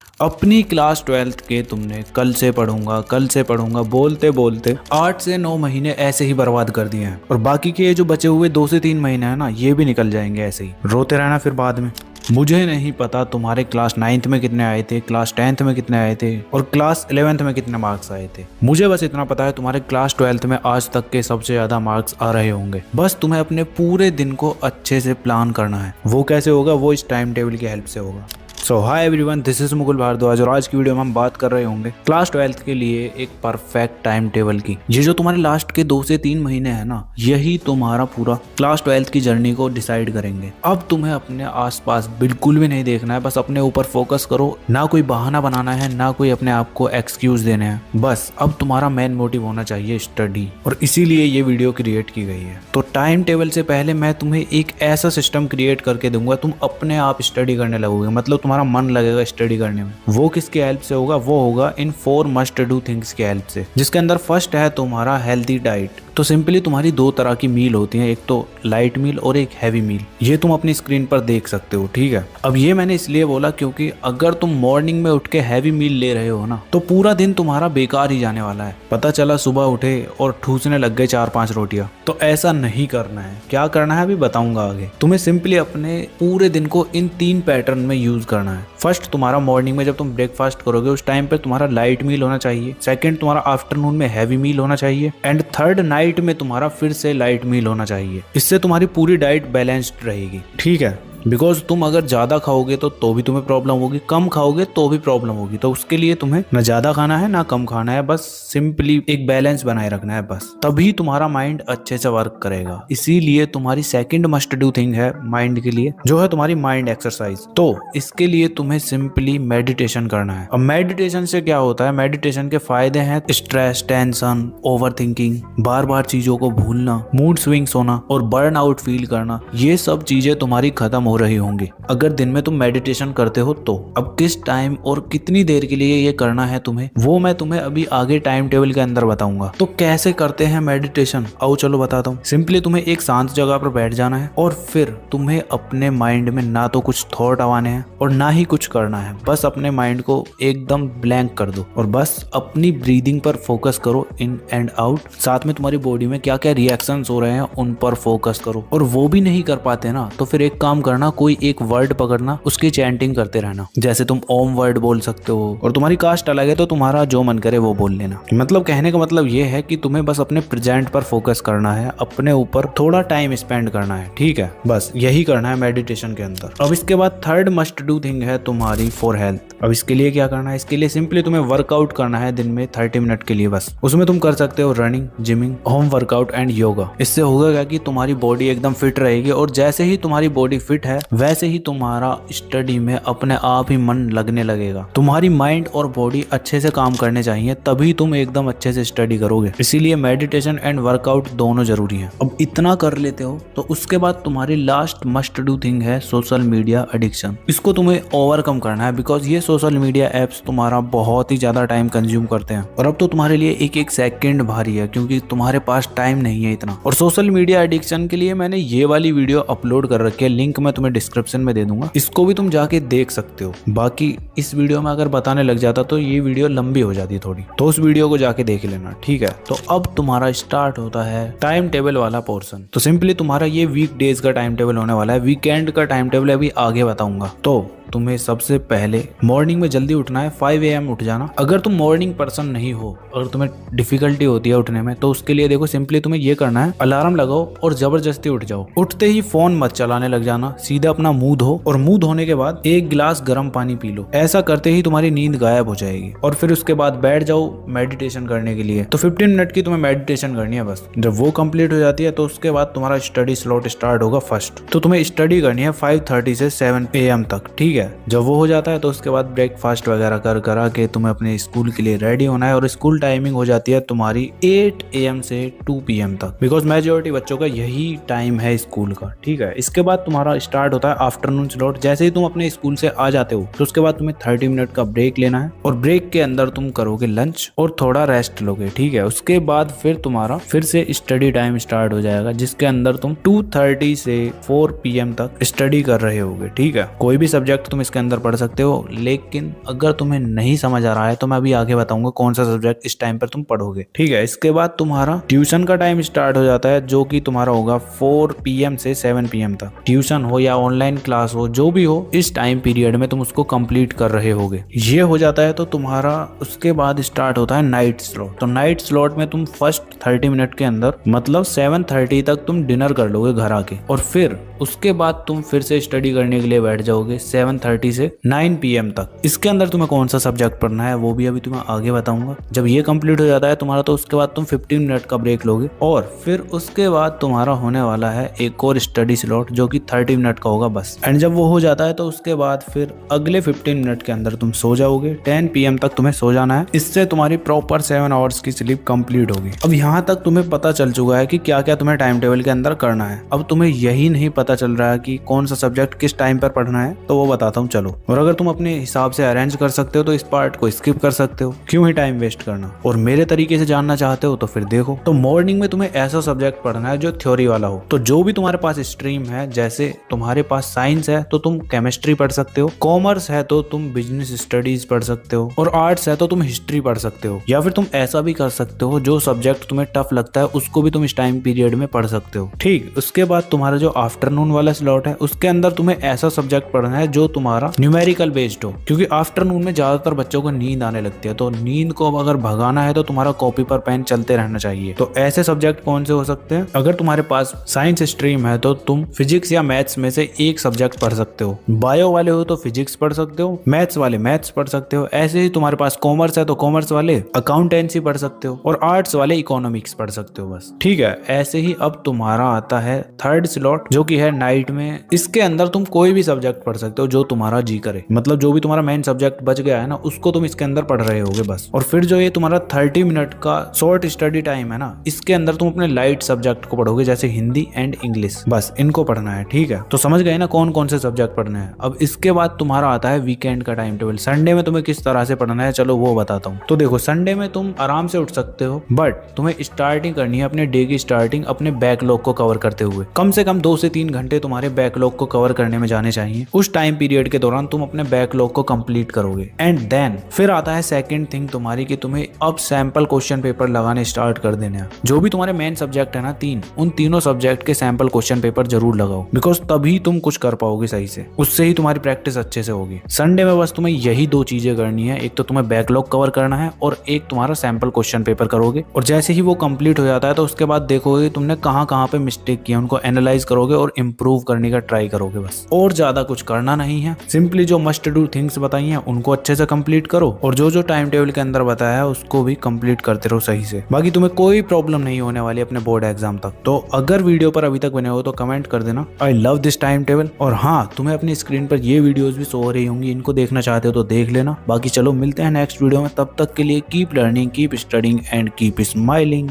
अपनी class 12th के तुमने कल से पढ़ूंगा बोलते बोलते 8 से 9 महीने ऐसे ही बर्बाद कर दिए हैं और बाकी के ये जो बचे हुए 2 से 3 महीने हैं ना, ये भी निकल जाएंगे ऐसे ही रोते रहना फिर बाद में। मुझे नहीं पता तुम्हारे क्लास 9th में कितने आए थे, क्लास 10th में कितने आए थे और क्लास 11th में कितने मार्क्स आए थे। मुझे बस इतना पता है तुम्हारे क्लास 12th में आज तक के सबसे ज्यादा मार्क्स आ रहे होंगे। बस तुम्हें अपने पूरे दिन को अच्छे से प्लान करना है। वो कैसे होगा? वो इस टाइम टेबल की हेल्प से होगा। So hi everyone, this is Mukul Bhardwaj और आज की वीडियो में हम बात कर रहे होंगे क्लास 12th के लिए एक परफेक्ट टाइम टेबल की। ये जो तुम्हारे लास्ट के 2 से 3 महीने हैं ना, यही तुम्हारा पूरा क्लास 12th की जर्नी को डिसाइड करेंगे। अब तुम्हें अपने आसपास बिल्कुल भी नहीं देखना है, बस अपने ऊपर फोकस करो। ना कोई बहाना बनाना है, ना कोई अपने आप को एक्सक्यूज देने हैं। बस अब तुम्हारा मेन मोटिव होना चाहिए स्टडी, और इसीलिए ये वीडियो क्रिएट की गई है। तो टाइम टेबल से पहले मैं तुम्हें एक ऐसा सिस्टम क्रिएट करके दूंगा, तुम अपने आप स्टडी करने लगोगे। मतलब तुम्हारा मन लगेगा स्टडी करने में। वो किसके हेल्प से होगा? वो होगा इन 4 मस्ट डू थिंग्स के हेल्प से, जिसके अंदर फर्स्ट है तुम्हारा हेल्दी डाइट। तो सिंपली तुम्हारी 2 तरह की मील होती हैं, एक तो लाइट मील और एक हैवी मील। ये तुम अपनी स्क्रीन पर देख सकते हो, ठीक है। अब ये मैंने इसलिए बोला क्योंकि अगर तुम मॉर्निंग में उठ के हैवी मील ले रहे हो ना, तो पूरा दिन तुम्हारा बेकार ही जाने वाला है। पता चला सुबह उठे और ठूसने लग गए 4-5 रोटियां। तो ऐसा नहीं करना है। क्या करना है अभी बताऊंगा आगे। तुम्हें सिंपली अपने पूरे दिन को इन 3 पैटर्न में यूज करना है। फर्स्ट, तुम्हारा मॉर्निंग में जब तुम ब्रेकफास्ट करोगे उस टाइम पे तुम्हारा लाइट मील होना चाहिए। सेकंड, तुम्हारा आफ्टरनून में हैवी मील होना चाहिए। एंड थर्ड, नाइट में तुम्हारा फिर से लाइट मील होना चाहिए। इससे तुम्हारी पूरी डाइट बैलेंस्ड रहेगी, ठीक है। बिकॉज तुम अगर ज्यादा खाओगे तो भी तुम्हें प्रॉब्लम होगी, कम खाओगे तो भी प्रॉब्लम होगी। तो उसके लिए तुम्हें ना ज्यादा खाना है ना कम खाना है, बस सिंपली एक बैलेंस बनाए रखना है। बस तभी तुम्हारा माइंड अच्छे से वर्क करेगा। इसीलिए तुम्हारी सेकंड मस्ट डू थिंग है माइंड के लिए, जो है तुम्हारी माइंड एक्सरसाइज। तो इसके लिए तुम्हें सिंपली मेडिटेशन करना है। अब मेडिटेशन से क्या होता है? मेडिटेशन के फायदे हैं स्ट्रेस, टेंशन, ओवर थिंकिंग, बार बार चीजों को भूलना, मूड स्विंग्स होना और बर्न आउट फील करना। ये सब चीजें तुम्हारी खत्म हो रही होंगी अगर दिन में तुम मेडिटेशन करते हो तो। अब किस टाइम और कितनी देर के लिए ये करना है तुम्हें, वो मैं तुम्हें अभी आगे टाइम टेबल के अंदर बताऊंगा। तो कैसे करते हैं मेडिटेशन, आओ चलो बताता हूँ। सिंपली तुम्हें एक शांत जगह पर बैठ जाना है और फिर तुम्हें अपने माइंड में ना तो कुछ थॉट आवाने हैं और ना ही कुछ करना है। बस अपने माइंड को एकदम ब्लैंक कर दो और बस अपनी ब्रीदिंग पर फोकस करो, इन एंड आउट। साथ में तुम्हारी बॉडी में क्या क्या रिएक्शंस हो रहे हैं उन पर फोकस करो। और वो भी नहीं कर पाते ना, तो फिर एक काम करना, कोई एक वर्ड पकड़ना, उसकी चैंटिंग करते रहना। जैसे तुम ओम वर्ड बोल सकते हो, और तुम्हारी कास्ट अलग है तो तुम्हारा जो मन करे वो बोल लेना। मतलब कहने का मतलब ये है कि तुम्हें बस अपने प्रेजेंट पर फोकस करना है, अपने ऊपर थोड़ा टाइम स्पेंड करना है, ठीक है। बस यही करना है मेडिटेशन के अंदर। अब इसके बाद थर्ड मस्ट डू थिंग है तुम्हारी फॉर हेल्थ। अब इसके लिए क्या करना है? इसके लिए सिंपली तुम्हें वर्कआउट करना है दिन में 30 मिनट के लिए बस। उसमें तुम कर सकते हो running, gymming, home workout and yoga. इससे होगा क्या कि तुम्हारी बॉडी एकदम फिट रहेगी, और जैसे ही तुम्हारी बॉडी फिट है वैसे ही तुम्हारा स्टडी में अपने आप ही मन लगने लगेगा। तुम्हारी माइंड और बॉडी अच्छे से काम करने चाहिए, तभी तुम एकदम अच्छे से स्टडी करोगे। इसीलिए मेडिटेशन एंड वर्कआउट दोनों जरूरी है। अब इतना कर लेते हो तो उसके बाद तुम्हारी लास्ट मस्ट डू थिंग है सोशल मीडिया एडिक्शन। इसको तुम्हें ओवरकम करना है, बिकॉज ये सोशल मीडिया एप्स तुम्हारा बहुत ही ज्यादा टाइम कंज्यूम करते हैं और अब तो तुम्हारे लिए एक एक सेकंड भारी है, क्योंकि तुम्हारे पास टाइम नहीं है इतना। और सोशल मीडिया एडिक्शन के लिए मैंने ये वाली वीडियो अपलोड कर रखी है, लिंक मैं तुम्हें डिस्क्रिप्शन में दे दूंगा, इसको भी तुम जाके देख सकते हो। बाकी इस वीडियो में अगर बताने लग जाता तो ये वीडियो लंबी हो जाती थोड़ी, तो उस वीडियो को जाके देख लेना, ठीक है। तो अब तुम्हारा स्टार्ट होता है टाइम टेबल वाला पोर्शन। तो सिंपली तुम्हारा ये वीक डेज का टाइम टेबल होने वाला है, वीकेंड का टाइम टेबल अभी आगे बताऊंगा। तो तुम्हें सबसे पहले मॉर्निंग में जल्दी उठना है, 5 AM उठ जाना। अगर तुम मॉर्निंग पर्सन नहीं हो और तुम्हें डिफिकल्टी होती है उठने में, तो उसके लिए देखो सिंपली तुम्हें ये करना है, अलार्म लगाओ और जबरदस्ती उठ जाओ। उठते ही फोन मत चलाने लग जाना, सीधा अपना मुंह धो और मुंह धोने के बाद 1 गिलास गर्म पानी पी लो। ऐसा करते ही तुम्हारी नींद गायब हो जाएगी और फिर उसके बाद बैठ जाओ मेडिटेशन करने के लिए। तो 15 मिनट की तुम्हें मेडिटेशन करनी है बस। जब वो कंप्लीट हो जाती है तो उसके बाद तुम्हारा स्टडी स्लॉट स्टार्ट होगा फर्स्ट। तो तुम्हें स्टडी करनी है 5:30 से 7 AM तक, ठीक है। जब वो हो जाता है तो उसके बाद ब्रेकफास्ट वगैरह करा के तुम्हें अपने स्कूल के लिए रेडी होना है, और स्कूल टाइमिंग हो जाती है तुम्हारी 8 AM से 2 PM तक, बिकॉज मेजोरिटी बच्चों का यही टाइम है स्कूल का, ठीक है। इसके बाद तुम्हारा स्टार्ट होता है आफ्टरनून स्लॉट। जैसे ही तुम अपने स्कूल से आ जाते हो तो उसके बाद तुम्हें 30 मिनट का ब्रेक लेना है, और ब्रेक के अंदर तुम करोगे लंच और थोड़ा रेस्ट लोगे, ठीक है। उसके बाद फिर तुम्हारा फिर से स्टडी टाइम स्टार्ट हो जाएगा, जिसके अंदर तुम 2:30 से 4 PM तक स्टडी कर रहे होगे, ठीक है। कोई भी सब्जेक्ट तुम इसके अंदर पढ़ सकते हो, लेकिन अगर तुम्हें नहीं समझ आ रहा है तो मैं अभी आगे बताऊंगा कौन सा सब्जेक्ट इस टाइम पर तुम पढ़ोगे। ठीक है, इसके बाद तुम्हारा ट्यूशन का टाइम स्टार्ट हो जाता है, जो कि तुम्हारा होगा 4 PM से 7 PM तक। ट्यूशन हो या ऑनलाइन क्लास हो, जो भी हो, इस टाइम पीरियड में तुम उसको कंप्लीट कर रहे होगे। ये हो जाता है तो तुम्हारा उसके बाद स्टार्ट होता है नाइट स्लॉट। तो नाइट स्लॉट में तुम फर्स्ट 30 मिनट के अंदर मतलब 7:30 तक तुम डिनर कर लोगे घर आके, और फिर उसके बाद तुम फिर से स्टडी करने के लिए बैठ जाओगे 7:30 से 9 PM तक। इसके अंदर तुम्हें कौन सा सब्जेक्ट पढ़ना है वो भी अभी तुम्हें आगे बताऊंगा। जब ये कंप्लीट हो जाता है तुम्हारा, तो उसके बाद तुम 15 मिनट का ब्रेक लोगे, और फिर उसके बाद तुम्हारा होने वाला है एक और स्टडी स्लॉट जो कि 30 मिनट का होगा बस। एंड जब वो हो जाता है तो उसके बाद फिर अगले 15 मिनट के अंदर तुम सो जाओगे। 10 PM तक तुम्हें सो जाना है। इससे तुम्हारी प्रॉपर 7 आवर्स की स्लीप कंप्लीट होगी। अब यहाँ तक तुम्हें पता चल चुका है कि क्या क्या तुम्हें टाइम टेबल के अंदर करना है। अब तुम्हें यही नहीं पता चल रहा है कि कौन सा सब्जेक्ट किस टाइम पर पढ़ना है, तो वो बताता हूँ चलो। और अगर तुम अपने हिसाब से अरेंज कर सकते हो तो इस पार्ट को स्किप कर सकते हो, क्यों ही टाइम वेस्ट करना। और मेरे तरीके से जानना चाहते हो तो फिर देखो। तो मॉर्निंग में तुम्हें ऐसा सब्जेक्ट पढ़ना है जो थ्योरी वाला हो। तो जो भी तुम्हारे पास स्ट्रीम है, जैसे तुम्हारे पास साइंस है तो तुम केमिस्ट्री पढ़ सकते हो, कॉमर्स है तो तुम बिजनेस स्टडीज पढ़ सकते हो, और आर्ट्स है तो तुम हिस्ट्री पढ़ सकते हो। या फिर तुम ऐसा भी कर सकते हो, जो सब्जेक्ट तुम्हें टफ लगता है उसको भी तुम इस टाइम पीरियड में पढ़ सकते हो। ठीक, उसके बाद तुम्हारा जो आफ्टरनून वाला स्लॉट है, उसके अंदर तुम्हें ऐसा सब्जेक्ट पढ़ना है जो तुम्हारा न्यूमेरिकल बेस्ड हो, क्योंकि आफ्टरनून में ज्यादातर बच्चों को नींद आने लगती है। तो नींद को अगर भगाना है तो तुम्हारा कॉपी पर पेन चलते रहना चाहिए। तो ऐसे सब्जेक्ट कौन से हो सकते हैं? अगर तुम्हारे पास साइंस स्ट्रीम है तो तुम फिजिक्स या मैथ्स में से एक सब्जेक्ट पढ़ सकते हो। बायो वाले हो तो फिजिक्स पढ़ सकते हो, मैथ्स वाले मैथ्स पढ़ सकते हो। ऐसे ही तुम्हारे पास कॉमर्स है तो कॉमर्स वाले अकाउंटेंसी पढ़ सकते हो, और आर्ट्स वाले इकोनॉमिक्स पढ़ सकते हो बस। ठीक है, ऐसे ही अब तुम्हारा आता है थर्ड स्लॉट जो कि है नाइट में। इसके अंदर तुम कोई भी सब्जेक्ट पढ़ सकते हो जो तुम्हारा जी करे, मतलब जो भी तुम्हारा मेन सब्जेक्ट बच गया है ना, उसको तुम इसके अंदर पढ़ रहे होगे बस। और फिर जो ये तुम्हारा 30 मिनट का शॉर्ट स्टडी टाइम है ना, इसके अंदर तुम अपने लाइट सब्जेक्ट को पढ़ोगे, जैसे हिंदी एंड इंग्लिश, बस इनको पढ़ना है। ठीक है, तो समझ गए ना कौन कौन से सब्जेक्ट पढ़ने हैं। अब इसके बाद तुम्हारा आता है वीकेंड का टाइम टेबल। संडे में तुम्हें किस तरह से पढ़ना है, चलो वो बताता हूँ। तो देखो, संडे में तुम आराम से उठ सकते हो, बट तुम्हें स्टार्टिंग करनी है अपने डे की स्टार्टिंग अपने बैकलॉग को कवर करते हुए। कम से कम 2 से 3 घंटे तुम्हारे बैकलॉग को कवर करने में जाने चाहिए। उस टाइम पीरियड के दौरान तुम अपने बैकलॉग को कंप्लीट करोगे। एंड देन फिर आता है सेकंड थिंग तुम्हारी, कि तुम्हें अब सैंपल क्वेश्चन पेपर लगाने स्टार्ट कर देने हैं। जो भी तुम्हारे मेन सब्जेक्ट है ना 3, उन तीनों सब्जेक्ट के सैंपल क्वेश्चन पेपर जरूर लगाओ, बिकॉज तभी तुम कुछ कर पाओगे सही से, उससे ही तुम्हारी प्रैक्टिस अच्छे से होगी। संडे में बस तुम्हें यही 2 चीजें करनी है, एक तो तुम्हें बैकलॉग कवर करना है और एक तुम्हारा सैंपल क्वेश्चन पेपर करोगे। और जैसे ही वो कंप्लीट हो जाता है तो उसके बाद देखोगे तुमने कहाँ कहाँ पे मिस्टेक किया, उनको एनालाइज करोगे और इम्प्रूव करने का ट्राई करोगे बस। और ज्यादा कुछ करना नहीं है, सिंपली जो मस्ट डू थिंग्स बताई हैं उनको अच्छे से कंप्लीट करो, और जो जो टाइम टेबल के अंदर बताया है उसको भी कंप्लीट करते रहो सही से। बाकी तुम्हें कोई प्रॉब्लम नहीं होने वाली अपने बोर्ड एग्जाम तक। तो अगर वीडियो पर अभी तक बने हो तो कमेंट कर देना I love this time table. और हाँ, तुम्हें अपनी स्क्रीन पर ये वीडियोस भी शो हो रही होंगी, इनको देखना चाहते हो तो देख लेना। बाकी चलो मिलते हैं नेक्स्ट वीडियो में, तब तक के लिए keep learning, keep studying and keep smiling.